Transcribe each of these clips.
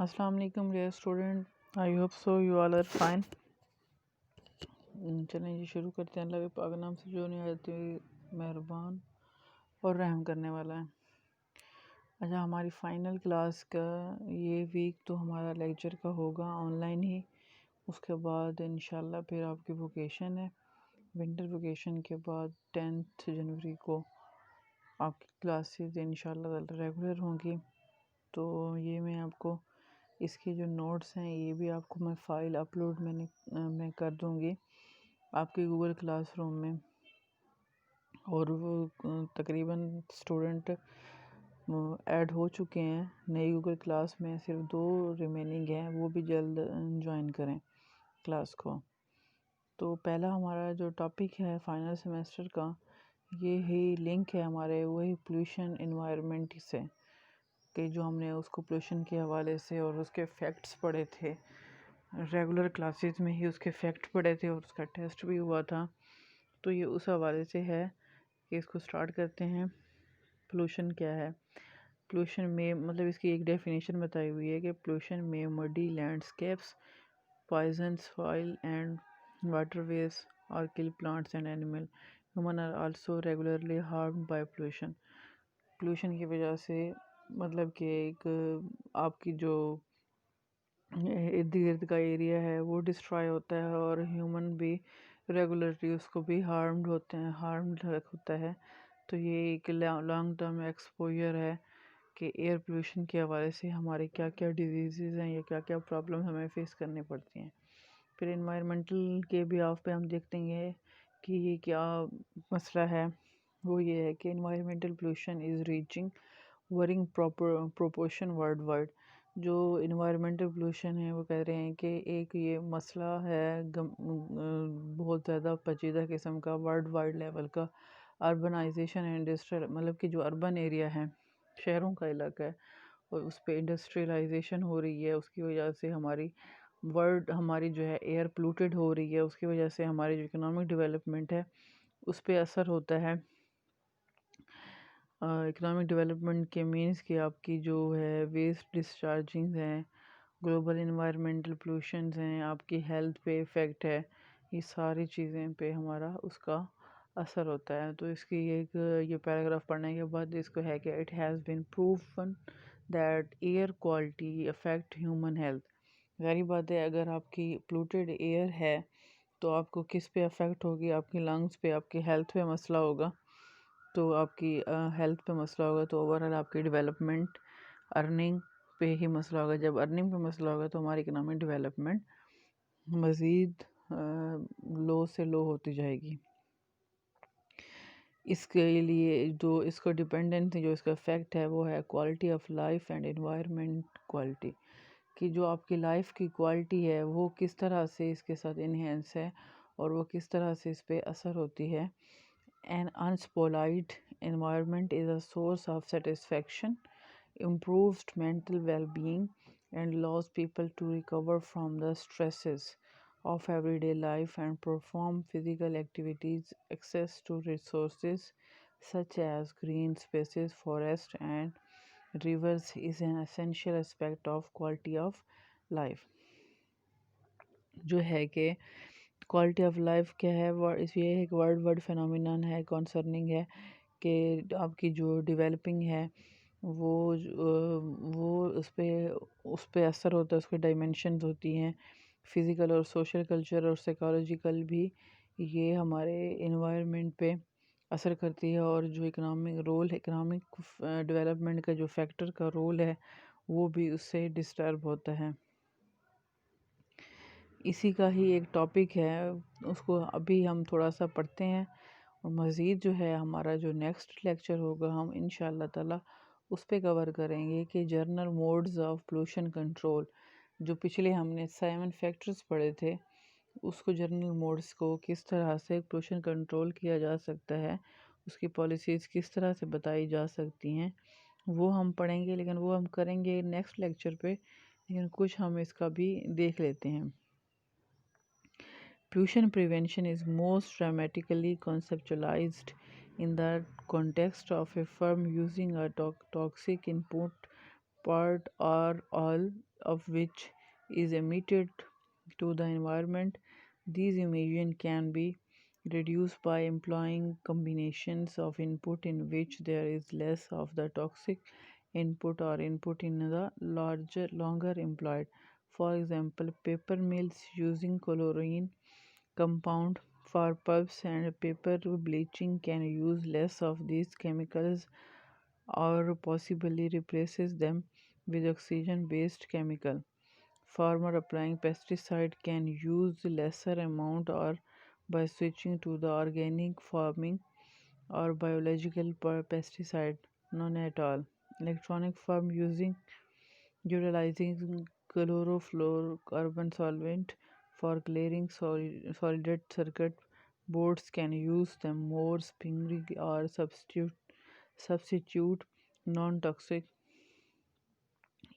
السلام علیکم dear student, I hope so you all are fine. چلیں جی شروع کرتے ہیں۔ اللہ کے پاک نام سے جو نہایت مہربان اور رحم کرنے والا ہے۔ اچھا، ہماری فائنل کلاس کا یہ ویک تو ہمارا لیکچر کا ہوگا آن لائن ہی، اس کے بعد انشاءاللہ پھر آپ کی ووکیشن ہے۔ ونٹر ووکیشن کے بعد 10 جنوری کو آپ کی کلاسز انشاءاللہ ریگولر ہوں گی۔ تو یہ میں آپ کو اس کے جو نوٹس ہیں یہ بھی آپ کو میں فائل اپلوڈ میں کر دوں گی آپ کے گوگل کلاس روم میں، اور وہ تقریباً اسٹوڈنٹ ایڈ ہو چکے ہیں نئی گوگل کلاس میں، صرف 2 ریمیننگ ہیں، وہ بھی جلد جوائن کریں کلاس کو۔ تو پہلا ہمارا جو ٹاپک ہے فائنل سیمیسٹر کا، یہ ہی لنک ہے ہمارے وہی پولوشن انوائرمنٹ سے، کہ جو ہم نے اس کو پولوشن کے حوالے سے اور اس کے فیکٹس پڑھے تھے ریگولر کلاسز میں ہی، اس کے فیکٹ پڑھے تھے اور اس کا ٹیسٹ بھی ہوا تھا۔ تو یہ اس حوالے سے ہے کہ اس کو سٹارٹ کرتے ہیں۔ پولوشن کیا ہے؟ پولوشن میں مطلب اس کی ایک ڈیفینیشن بتائی ہوئی ہے کہ پولوشن میں muddy landscapes, poison soil and waterways اور kill plants and animal, human are also regularly harmed by pollution. Pollution کی وجہ سے مطلب کہ ایک آپ کی جو ارد گرد کا ایریا ہے وہ ڈسٹرائے ہوتا ہے، اور ہیومن بھی ریگولرلی اس کو بھی ہارمڈ ہوتا ہے۔ تو یہ ایک لانگ ٹرم ایکسپوجر ہے کہ ایئر پولوشن کے حوالے سے ہمارے کیا کیا ڈیزیزز ہیں یا کیا کیا پرابلم ہمیں فیس کرنی پڑتی ہیں۔ پھر انوائرمنٹل کے بھی آپ پہ ہم دیکھتے ہیں کہ یہ کیا مسئلہ ہے۔ وہ یہ ہے کہ environmental pollution is reaching worrying proportion worldwide. جو انوائرمنٹل پولوشن ہے وہ کہہ رہے ہیں کہ ایک یہ مسئلہ ہے بہت زیادہ پیچیدہ قسم کا، ورلڈ وائڈ لیول کا۔ اربنائزیشن انڈسٹریل مطلب کہ جو اربن ایریا ہے، شہروں کا علاقہ ہے، اور اس پہ انڈسٹریلائزیشن ہو رہی ہے، اس کی وجہ سے ہماری جو ہے ایئر پولوٹیڈ ہو رہی ہے، اس کی وجہ سے ہماری جو اکنامک ڈیولپمنٹ ہے اس پہ اثر ہوتا ہے۔ اکنامک ڈیولپمنٹ کے مینس کہ آپ کی جو ہے ویسٹ ڈسچارجنگ ہیں، گلوبل انوائرمنٹل پولوشنز ہیں، آپ کی ہیلتھ پہ افیکٹ ہے، یہ ساری چیزیں پہ ہمارا اس کا اثر ہوتا ہے۔ تو اس کی یہ پیراگراف پڑھنے کے بعد اس کو ہے کہ it has been proven that air quality affect human health. ظاہری بات ہے اگر آپ کی پولوٹیڈ ایئر ہے تو آپ کو کس پہ افیکٹ ہوگی؟ آپ کی لنگز پہ، آپ کی ہیلتھ پہ مسئلہ ہوگا، تو آپ کی ہیلتھ پہ مسئلہ ہوگا تو اوورآل آپ کی ڈیولپمنٹ، ارننگ پہ ہی مسئلہ ہوگا۔ جب ارننگ پہ مسئلہ ہوگا تو ہماری اکنامک ڈیولپمنٹ مزید لو سے لو ہوتی جائے گی۔ اس کے لیے جو اس کو ڈیپینڈنٹ جو اس کا افیکٹ ہے وہ ہے quality of life and environment quality, کہ جو آپ کی لائف کی کوالٹی ہے وہ کس طرح سے اس کے ساتھ انہینس ہے اور وہ کس طرح سے اس پہ اثر ہوتی ہے۔ An unspoiled environment is a source of satisfaction, improves mental well-being, and allows people to recover from the stresses of everyday life and perform physical activities. Access to resources such as green spaces, forests, and rivers is an essential aspect of quality of life۔ جو ہے کہ quality of life کیا ہے؟ اس یہ ایک world wide phenomenon ہے، concerning ہے کہ آپ کی جو ڈیولپنگ ہے وہ اس پہ اثر ہوتا ہے، اس کے ڈائمینشنز ہوتی ہیں، فزیکل اور سوشل، کلچر اور سائیکالوجیکل بھی یہ ہمارے انوائرمنٹ پہ اثر کرتی ہے، اور جو اکنامک ڈیولپمنٹ کا جو فیکٹر کا رول ہے وہ بھی اس سے ڈسٹرب ہوتا ہے۔ اسی کا ہی ایک ٹاپک ہے، اس کو ابھی ہم تھوڑا سا پڑھتے ہیں، اور مزید جو ہے ہمارا جو نیکسٹ لیکچر ہوگا ہم انشاءاللہ تعالی اس پہ کور کریں گے کہ general modes of pollution control. جو پچھلے ہم نے 7 فیکٹرز پڑھے تھے، اس کو جنرل موڈز کو کس طرح سے پولوشن کنٹرول کیا جا سکتا ہے، اس کی پالیسیز کس طرح سے بتائی جا سکتی ہیں، وہ ہم پڑھیں گے، لیکن وہ ہم کریں گے نیکسٹ لیکچر پہ، لیکن کچھ ہم اس کا بھی دیکھ لیتے ہیں۔ Pollution prevention is most dramatically conceptualized in the context of a firm using a toxic input, part or all of which is emitted to the environment. These emissions can be reduced by employing combinations of input in which there is less of the toxic input or input in the longer employed. For example, paper mills using chlorine compound for pulps and paper bleaching can use less of these chemicals or possibly replaces them with oxygen based chemical. Farmer applying pesticide can use lesser amount or by switching to the organic farming or biological pesticide, none at all. Electronic farm utilizing chlorofluorocarbon solvent for clearing solid circuit boards can use them more sparingly or substitute non-toxic.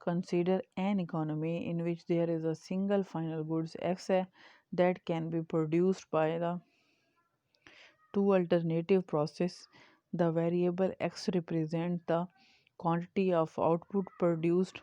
Consider an economy in which there is a single final goods X that can be produced by the two alternative process. The variable X represent the quantity of output produced,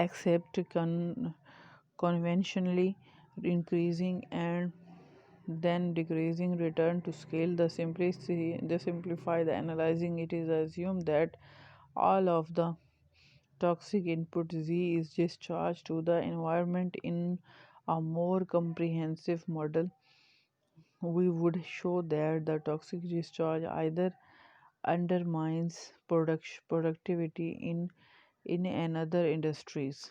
except conventionally increasing and then decreasing return to scale. The simplify the analyzing, it is assumed that all of the toxic input Z is discharged to the environment. In a more comprehensive model, we would show that the toxic discharge either undermines productivity in another industries,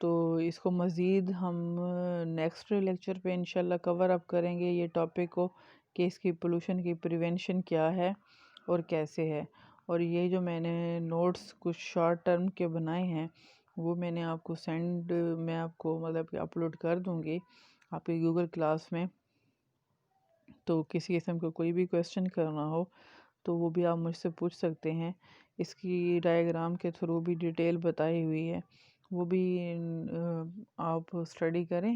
تو اس کو مزید ہم next lecture پہ انشاءاللہ کور اپ کریں گے یہ topic کو کہ اس کی پولوشن کی پریونشن کیا ہے اور کیسے ہے. اور یہ جو میں نے نوٹس کچھ شارٹ ٹرم کے بنائے ہیں وہ میں نے آپ کو میں آپ کو مطلب کہ اپلوڈ کر دوں گی آپ کی گوگل کلاس میں. تو کسی قسم کا کوئی بھی کویسچن کرنا ہو تو وہ بھی آپ مجھ سے پوچھ سکتے ہیں. اس کی ڈائیگرام کے تھرو بھی ڈیٹیل بتائی ہوئی ہے، وہ بھی آپ اسٹڈی کریں.